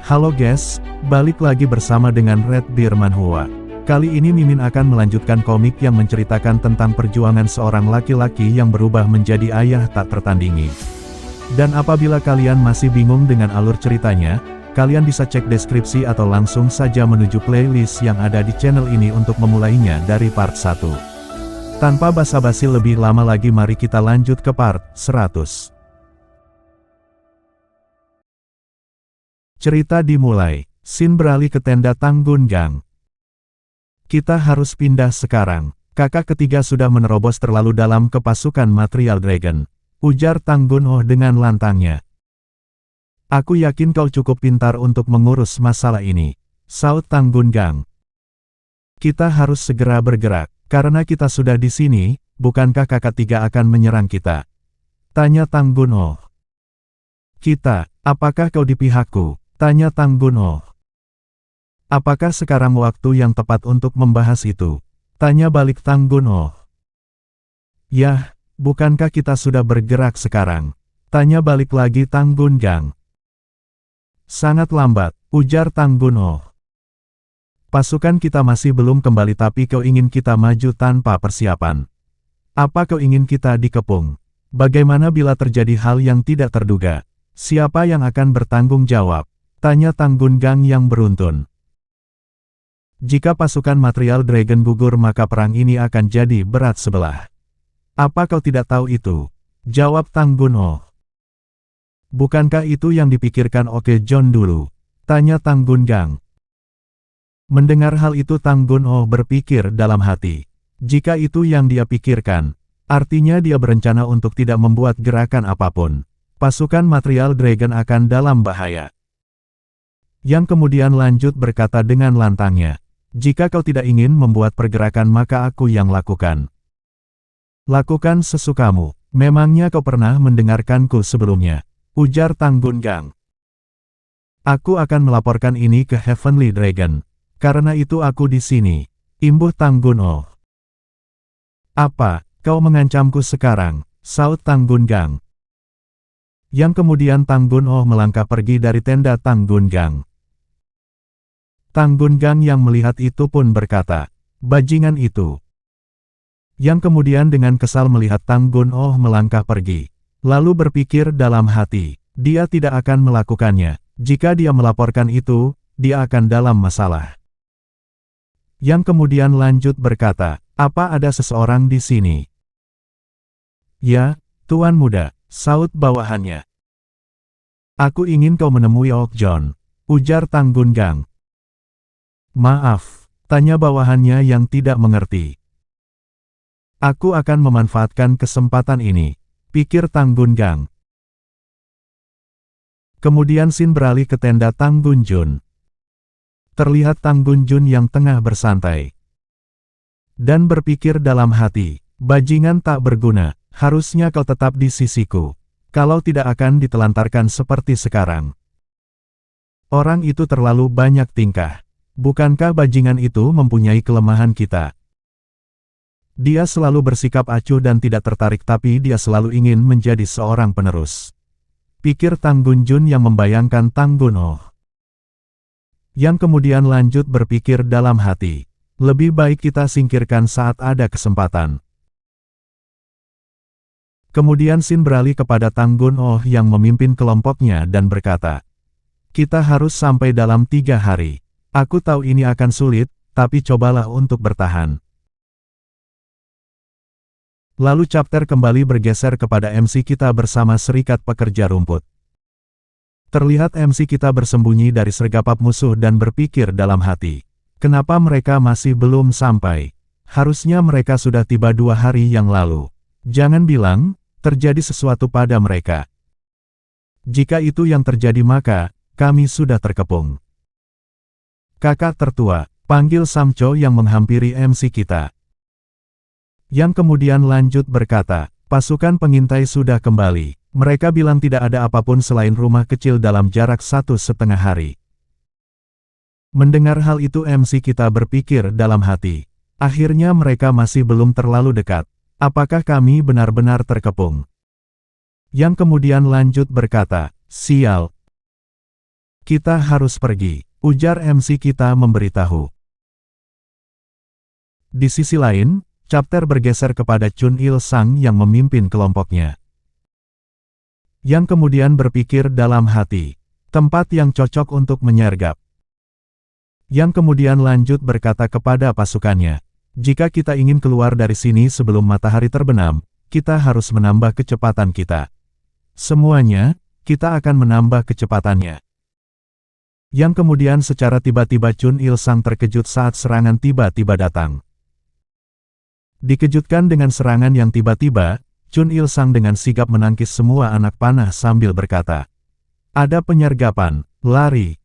Halo guys, balik lagi bersama dengan Red Bear Manhwa. Kali ini Mimin akan melanjutkan komik yang menceritakan tentang perjuangan seorang laki-laki yang berubah menjadi ayah tak tertandingi. Dan apabila kalian masih bingung dengan alur ceritanya, kalian bisa cek deskripsi atau langsung saja menuju playlist yang ada di channel ini untuk memulainya dari part 1. Tanpa basa-basi lebih lama lagi, mari kita lanjut ke part 100. Cerita dimulai. Scene beralih ke tenda Tanggun Gang. Kita harus pindah sekarang. Kakak ketiga sudah menerobos terlalu dalam ke pasukan Material Dragon, ujar Tanggun Oh dengan lantangnya. Aku yakin kau cukup pintar untuk mengurus masalah ini, saut Tanggun Gang. Kita harus segera bergerak, karena kita sudah di sini, bukankah kakak tiga akan menyerang kita? Tanya Tanggun Oh. Kita, apakah kau di pihakku? Tanya Tanggun Oh. Apakah sekarang waktu yang tepat untuk membahas itu? Tanya balik Tanggun Oh. Yah, bukankah kita sudah bergerak sekarang? Tanya balik lagi Tanggun Gang. Sangat lambat, ujar Tanggun Oh. Pasukan kita masih belum kembali tapi kau ingin kita maju tanpa persiapan. Apa kau ingin kita dikepung? Bagaimana bila terjadi hal yang tidak terduga? Siapa yang akan bertanggung jawab? Tanya Tanggun Gang yang beruntun. Jika pasukan Material Dragon gugur maka perang ini akan jadi berat sebelah. Apa kau tidak tahu itu? Jawab Tanggun Oh. Bukankah itu yang dipikirkan Oke John dulu? Tanya Tanggun Gang. Mendengar hal itu Tanggun Oh berpikir dalam hati. Jika itu yang dia pikirkan, artinya dia berencana untuk tidak membuat gerakan apapun. Pasukan Material Dragon akan dalam bahaya. Yang kemudian lanjut berkata dengan lantangnya, jika kau tidak ingin membuat pergerakan maka aku yang lakukan. Lakukan sesukamu, memangnya kau pernah mendengarkanku sebelumnya, ujar Tanggun Gang. Aku akan melaporkan ini ke Heavenly Dragon, karena itu aku di sini, imbuh Tanggun Oh. Apa, kau mengancamku sekarang, saut Tanggun Gang. Yang kemudian Tanggun Oh melangkah pergi dari tenda Tanggun Gang. Tanggun Gang yang melihat itu pun berkata, bajingan itu. Yang kemudian dengan kesal melihat Tanggun Oh melangkah pergi. Lalu berpikir dalam hati, dia tidak akan melakukannya. Jika dia melaporkan itu, dia akan dalam masalah. Yang kemudian lanjut berkata, apa ada seseorang di sini? Ya, Tuan Muda, saut bawahannya. Aku ingin kau menemui Ok John, ujar Tanggun Gang. Maaf, tanya bawahannya yang tidak mengerti. Aku akan memanfaatkan kesempatan ini, pikir Tanggun Gang. Kemudian scene beralih ke tenda Tanggun Jun. Terlihat Tanggun Jun yang tengah bersantai. Dan berpikir dalam hati, bajingan tak berguna, harusnya kau tetap di sisiku. Kalau tidak akan ditelantarkan seperti sekarang. Orang itu terlalu banyak tingkah. Bukankah bajingan itu mempunyai kelemahan kita? Dia selalu bersikap acuh dan tidak tertarik tapi dia selalu ingin menjadi seorang penerus. Pikir Tanggun Jun yang membayangkan Tanggun Oh. Yang kemudian lanjut berpikir dalam hati. Lebih baik kita singkirkan saat ada kesempatan. Kemudian scene beralih kepada Tanggun Oh yang memimpin kelompoknya dan berkata, kita harus sampai dalam 3 hari. Aku tahu ini akan sulit, tapi cobalah untuk bertahan. Lalu chapter kembali bergeser kepada MC kita bersama Serikat Pekerja Rumput. Terlihat MC kita bersembunyi dari sergapap musuh dan berpikir dalam hati. Kenapa mereka masih belum sampai? Harusnya mereka sudah tiba 2 hari yang lalu. Jangan bilang, terjadi sesuatu pada mereka. Jika itu yang terjadi maka, kami sudah terkepung. Kakak tertua, panggil Samco yang menghampiri MC kita. Yang kemudian lanjut berkata, pasukan pengintai sudah kembali. Mereka bilang tidak ada apapun selain rumah kecil dalam jarak 1,5 hari. Mendengar hal itu MC kita berpikir dalam hati. Akhirnya mereka masih belum terlalu dekat. Apakah kami benar-benar terkepung? Yang kemudian lanjut berkata, "Sial. Kita harus pergi," ujar MC kita memberitahu. Di sisi lain, Chapter bergeser kepada Chun Il Sang yang memimpin kelompoknya. Yang kemudian berpikir dalam hati, tempat yang cocok untuk menyergap. Yang kemudian lanjut berkata kepada pasukannya, "Jika kita ingin keluar dari sini sebelum matahari terbenam, kita harus menambah kecepatan kita. Semuanya, kita akan menambah kecepatannya." Yang kemudian secara tiba-tiba Chun Il Sang terkejut saat serangan tiba-tiba datang. Dikejutkan dengan serangan yang tiba-tiba, Chun Il Sang dengan sigap menangkis semua anak panah sambil berkata, "Ada penyergapan, lari."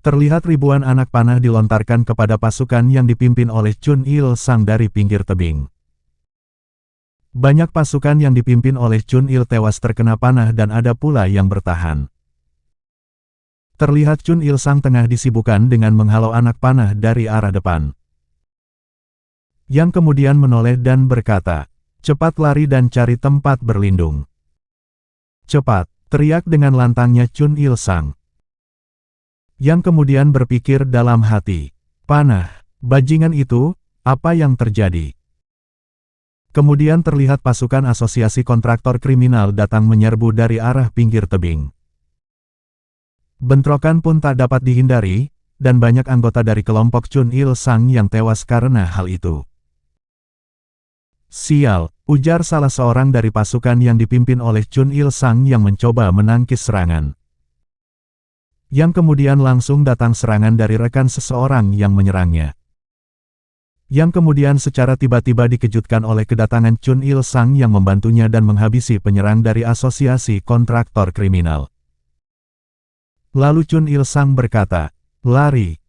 Terlihat ribuan anak panah dilontarkan kepada pasukan yang dipimpin oleh Chun Il Sang dari pinggir tebing. Banyak pasukan yang dipimpin oleh Chun Il tewas terkena panah dan ada pula yang bertahan. Terlihat Chun Il Sang tengah disibukkan dengan menghalau anak panah dari arah depan. Yang kemudian menoleh dan berkata, "Cepat lari dan cari tempat berlindung." "Cepat!" teriak dengan lantangnya Chun Il Sang. Yang kemudian berpikir dalam hati, "Panah, bajingan itu, apa yang terjadi?" Kemudian terlihat pasukan asosiasi kontraktor kriminal datang menyerbu dari arah pinggir tebing. Bentrokan pun tak dapat dihindari, dan banyak anggota dari kelompok Chun Il Sang yang tewas karena hal itu. "Sial," ujar salah seorang dari pasukan yang dipimpin oleh Chun Il Sang yang mencoba menangkis serangan. Yang kemudian langsung datang serangan dari rekan seseorang yang menyerangnya. Yang kemudian secara tiba-tiba dikejutkan oleh kedatangan Chun Il Sang yang membantunya dan menghabisi penyerang dari asosiasi kontraktor kriminal. Lalu Chun Il Sang berkata, "Lari."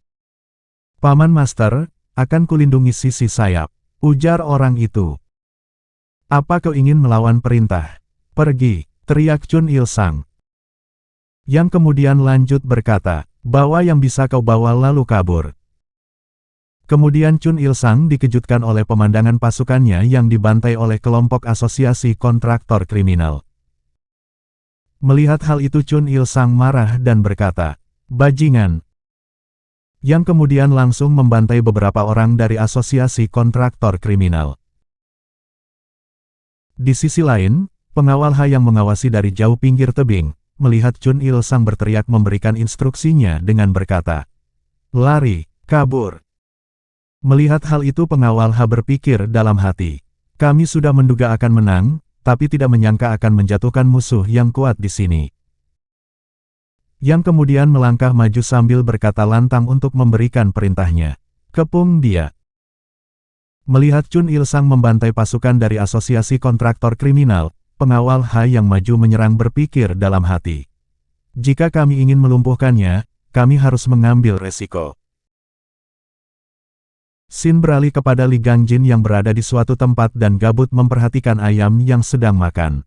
"Paman Master, akan kulindungi sisi sayap," ujar orang itu. "Apa kau ingin melawan perintah? Pergi," teriak Chun Il Sang. Yang kemudian lanjut berkata, "Bawa yang bisa kau bawa lalu kabur." Kemudian Chun Il Sang dikejutkan oleh pemandangan pasukannya yang dibantai oleh kelompok asosiasi kontraktor kriminal. Melihat hal itu Chun Il Sang marah dan berkata, "Bajingan." Yang kemudian langsung membantai beberapa orang dari asosiasi kontraktor kriminal. Di sisi lain, pengawal H yang mengawasi dari jauh pinggir tebing, melihat Chun Il Sang berteriak memberikan instruksinya dengan berkata, "Lari, kabur." Melihat hal itu pengawal H berpikir dalam hati, "Kami sudah menduga akan menang, tapi tidak menyangka akan menjatuhkan musuh yang kuat di sini." Yang kemudian melangkah maju sambil berkata lantang untuk memberikan perintahnya. "Kepung dia." Melihat Chun Il Sang membantai pasukan dari asosiasi kontraktor kriminal, pengawal H yang maju menyerang berpikir dalam hati, "Jika kami ingin melumpuhkannya, kami harus mengambil resiko." Scene beralih kepada Li Gangjin yang berada di suatu tempat dan gabut memperhatikan ayam yang sedang makan.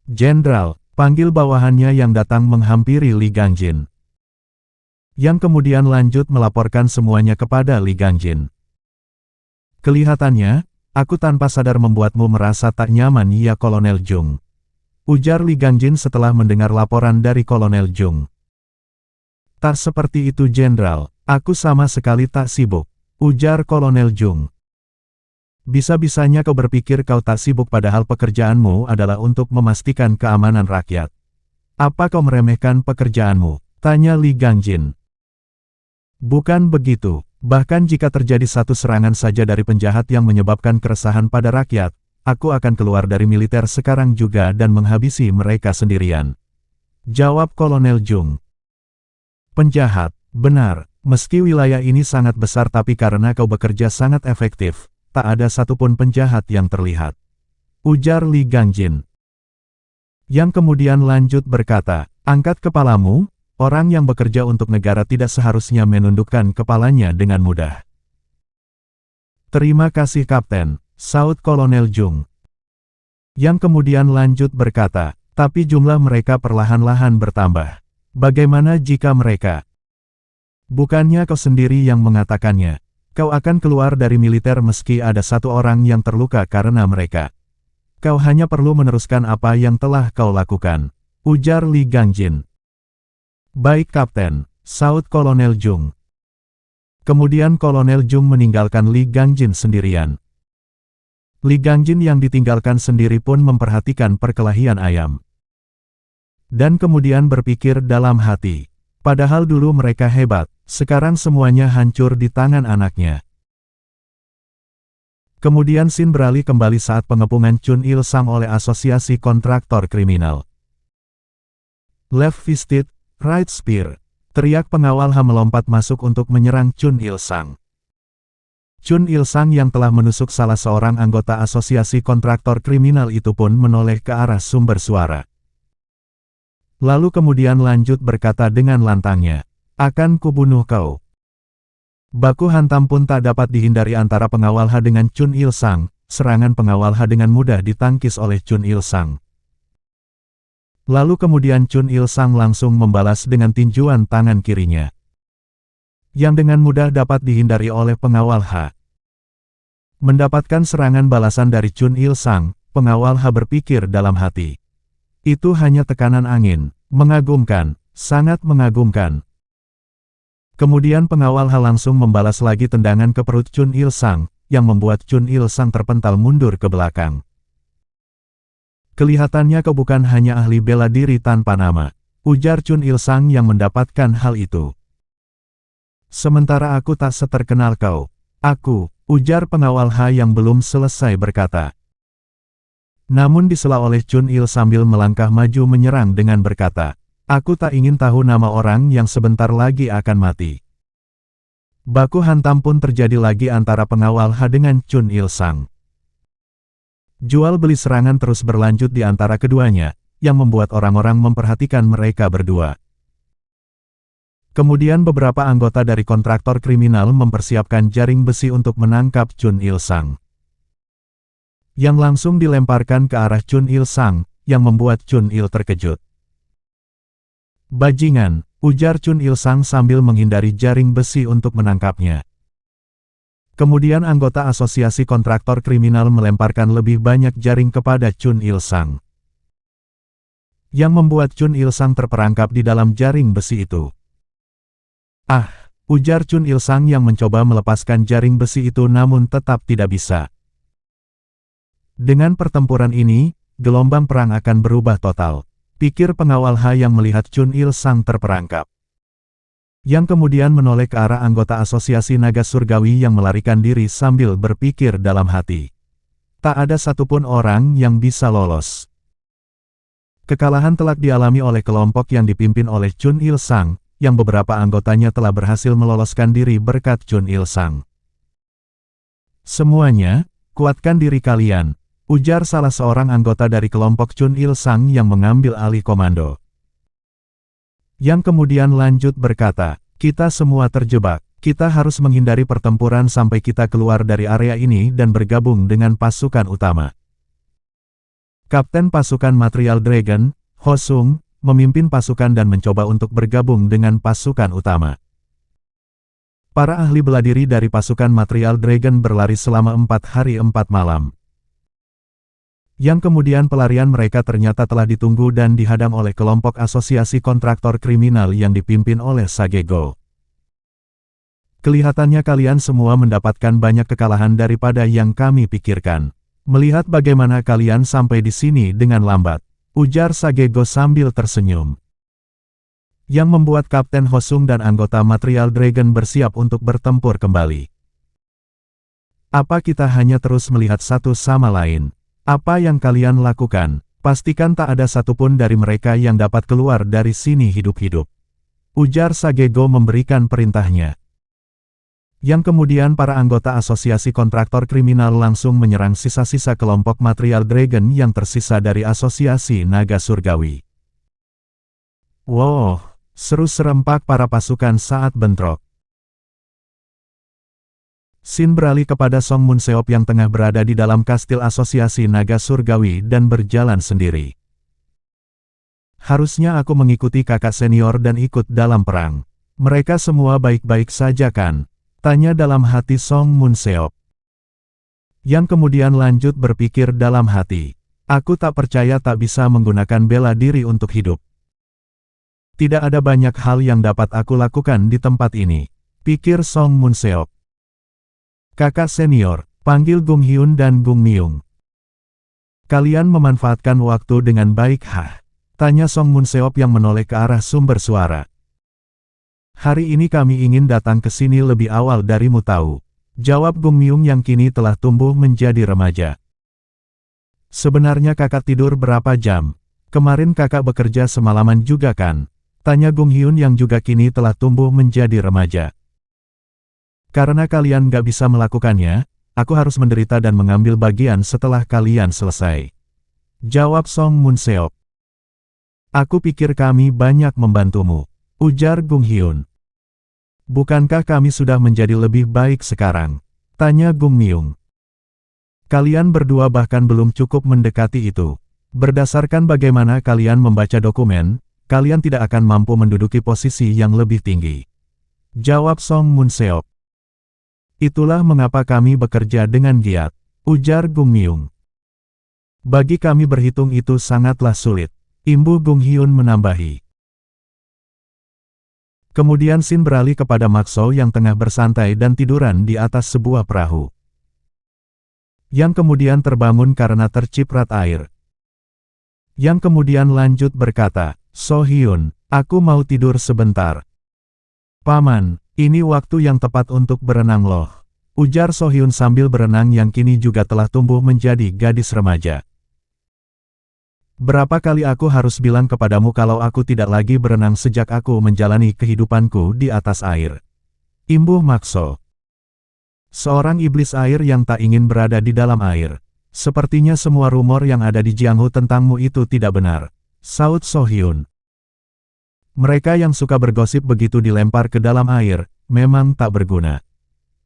"Jenderal," panggil bawahannya yang datang menghampiri Li Gangjin. Yang kemudian lanjut melaporkan semuanya kepada Li Gangjin. "Kelihatannya, aku tanpa sadar membuatmu merasa tak nyaman ya Kolonel Jung," ujar Li Gangjin setelah mendengar laporan dari Kolonel Jung. "Tak seperti itu Jenderal, aku sama sekali tak sibuk," ujar Kolonel Jung. "Bisa-bisanya kau berpikir kau tak sibuk padahal pekerjaanmu adalah untuk memastikan keamanan rakyat. Apa kau meremehkan pekerjaanmu?" tanya Li Gangjin. "Bukan begitu, bahkan jika terjadi satu serangan saja dari penjahat yang menyebabkan keresahan pada rakyat, aku akan keluar dari militer sekarang juga dan menghabisi mereka sendirian," jawab Kolonel Jung. "Penjahat, benar. Meski wilayah ini sangat besar tapi karena kau bekerja sangat efektif, tak ada satupun penjahat yang terlihat," ujar Li Gangjin. Yang kemudian lanjut berkata, "Angkat kepalamu, orang yang bekerja untuk negara tidak seharusnya menundukkan kepalanya dengan mudah." "Terima kasih Kapten," saut Kolonel Jung. Yang kemudian lanjut berkata, "Tapi jumlah mereka perlahan-lahan bertambah. Bagaimana jika mereka..." "Bukannya kau sendiri yang mengatakannya. Kau akan keluar dari militer meski ada satu orang yang terluka karena mereka." Kau hanya perlu meneruskan apa yang telah kau lakukan, ujar Li Gangjin. Baik Kapten, saut Kolonel Jung. Kemudian Kolonel Jung meninggalkan Li Gangjin sendirian. Li Gangjin yang ditinggalkan sendiri pun memperhatikan perkelahian ayam. Dan kemudian berpikir dalam hati, padahal dulu mereka hebat, sekarang semuanya hancur di tangan anaknya. Kemudian scene beralih kembali saat pengepungan Chun Il-sang oleh Asosiasi Kontraktor Kriminal. Left-fisted, right spear, teriak pengawal HA melompat masuk untuk menyerang Chun Il-sang. Chun Il-sang yang telah menusuk salah seorang anggota Asosiasi Kontraktor Kriminal itu pun menoleh ke arah sumber suara. Lalu kemudian lanjut berkata dengan lantangnya, "Akan kubunuh kau." Baku hantam pun tak dapat dihindari antara pengawal HA dengan Chun Il-sang, serangan pengawal HA dengan mudah ditangkis oleh Chun Il-sang. Lalu kemudian Chun Il-sang langsung membalas dengan tinjuan tangan kirinya, yang dengan mudah dapat dihindari oleh pengawal HA. Mendapatkan serangan balasan dari Chun Il-sang, pengawal HA berpikir dalam hati, itu hanya tekanan angin, mengagumkan, sangat mengagumkan. Kemudian pengawal HA langsung membalas lagi tendangan ke perut Chun Il-sang, yang membuat Chun Il-sang terpental mundur ke belakang. Kelihatannya kau bukan hanya ahli bela diri tanpa nama, ujar Chun Il-sang yang mendapatkan hal itu. Sementara aku tak seterkenal kau. Aku, ujar pengawal HA yang belum selesai berkata. Namun disela oleh Chun Il sambil melangkah maju menyerang dengan berkata, aku tak ingin tahu nama orang yang sebentar lagi akan mati. Baku hantam pun terjadi lagi antara pengawal HA dengan Chun Il-sang. Jual beli serangan terus berlanjut di antara keduanya, yang membuat orang-orang memperhatikan mereka berdua. Kemudian beberapa anggota dari kontraktor kriminal mempersiapkan jaring besi untuk menangkap Chun Il-sang, yang langsung dilemparkan ke arah Chun Il-sang, yang membuat Chun Il terkejut. Bajingan, ujar Chun Il-sang sambil menghindari jaring besi untuk menangkapnya. Kemudian anggota asosiasi kontraktor kriminal melemparkan lebih banyak jaring kepada Chun Il-sang, yang membuat Chun Il-sang terperangkap di dalam jaring besi itu. Ah, ujar Chun Il-sang yang mencoba melepaskan jaring besi itu namun tetap tidak bisa. Dengan pertempuran ini, gelombang perang akan berubah total, pikir pengawal HA yang melihat Chun Il-sang terperangkap, yang kemudian menoleh ke arah anggota asosiasi naga surgawi yang melarikan diri sambil berpikir dalam hati. Tak ada satupun orang yang bisa lolos. Kekalahan telak dialami oleh kelompok yang dipimpin oleh Chun Il-sang, yang beberapa anggotanya telah berhasil meloloskan diri berkat Chun Il-sang. Semuanya, kuatkan diri kalian, ujar salah seorang anggota dari kelompok Chun Il-sang yang mengambil alih komando. Yang kemudian lanjut berkata, kita semua terjebak, kita harus menghindari pertempuran sampai kita keluar dari area ini dan bergabung dengan pasukan utama. Kapten pasukan Material Dragon, Ho Sung, memimpin pasukan dan mencoba untuk bergabung dengan pasukan utama. Para ahli bela diri dari pasukan Material Dragon berlari selama 4 hari 4 malam. Yang kemudian pelarian mereka ternyata telah ditunggu dan dihadang oleh kelompok asosiasi kontraktor kriminal yang dipimpin oleh Sagego. Kelihatannya kalian semua mendapatkan banyak kekalahan daripada yang kami pikirkan. Melihat bagaimana kalian sampai di sini dengan lambat, ujar Sagego sambil tersenyum. Yang membuat Kapten Ho Sung dan anggota Material Dragon bersiap untuk bertempur kembali. Apa kita hanya terus melihat satu sama lain? Apa yang kalian lakukan, pastikan tak ada satupun dari mereka yang dapat keluar dari sini hidup-hidup, ujar Sagego memberikan perintahnya. Yang kemudian para anggota asosiasi kontraktor kriminal langsung menyerang sisa-sisa kelompok Material Dragon yang tersisa dari asosiasi naga surgawi. Wow, seru serempak para pasukan saat bentrok. Scene beralih kepada Song Munseop yang tengah berada di dalam kastil asosiasi naga surgawi dan berjalan sendiri. Harusnya aku mengikuti kakak senior dan ikut dalam perang. Mereka semua baik-baik saja kan? Tanya dalam hati Song Munseop. Yang kemudian lanjut berpikir dalam hati. Aku tak percaya tak bisa menggunakan bela diri untuk hidup. Tidak ada banyak hal yang dapat aku lakukan di tempat ini, pikir Song Munseok. Kakak senior, panggil Gung Hyun dan Gung Myung. Kalian memanfaatkan waktu dengan baik tanya Song Munseok yang menoleh ke arah sumber suara. Hari ini kami ingin datang ke sini lebih awal darimu tahu, jawab Gung Myung yang kini telah tumbuh menjadi remaja. Sebenarnya kakak tidur berapa jam? Kemarin kakak bekerja semalaman juga kan? Tanya Gung Hyun yang juga kini telah tumbuh menjadi remaja. Karena kalian gak bisa melakukannya, aku harus menderita dan mengambil bagian setelah kalian selesai. Jawab Song Munseok. Aku pikir kami banyak membantumu, ujar Gung Hyun. Bukankah kami sudah menjadi lebih baik sekarang? Tanya Gung Myung. Kalian berdua bahkan belum cukup mendekati itu. Berdasarkan bagaimana kalian membaca dokumen, kalian tidak akan mampu menduduki posisi yang lebih tinggi. Jawab Song Munseok. Itulah mengapa kami bekerja dengan giat, ujar Gung Myung. Bagi kami berhitung itu sangatlah sulit, imbuh Gung Hyun menambahi. Kemudian Shin beralih kepada Maxo yang tengah bersantai dan tiduran di atas sebuah perahu, yang kemudian terbangun karena terciprat air. Yang kemudian lanjut berkata, So Hyun, aku mau tidur sebentar. Paman, ini waktu yang tepat untuk berenang loh, ujar So Hyun sambil berenang yang kini juga telah tumbuh menjadi gadis remaja. Berapa kali aku harus bilang kepadamu kalau aku tidak lagi berenang sejak aku menjalani kehidupanku di atas air? Imbuh Maxo. Seorang iblis air yang tak ingin berada di dalam air. Sepertinya semua rumor yang ada di Jianghu tentangmu itu tidak benar, saut So Hyun. Mereka yang suka bergosip begitu dilempar ke dalam air, memang tak berguna.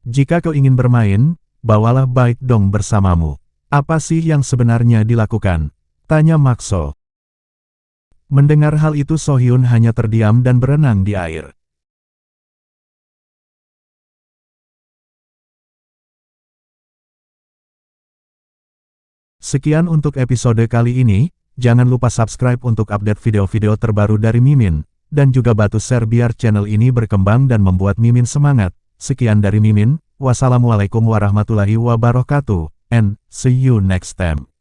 Jika kau ingin bermain, bawalah baik dong bersamamu. Apa sih yang sebenarnya dilakukan? Tanya Maxo. Mendengar hal itu So Hyun hanya terdiam dan berenang di air. Sekian untuk episode kali ini, jangan lupa subscribe untuk update video-video terbaru dari Mimin, dan juga bantu share biar channel ini berkembang dan membuat Mimin semangat. Sekian dari Mimin, wassalamualaikum warahmatullahi wabarakatuh, and see you next time.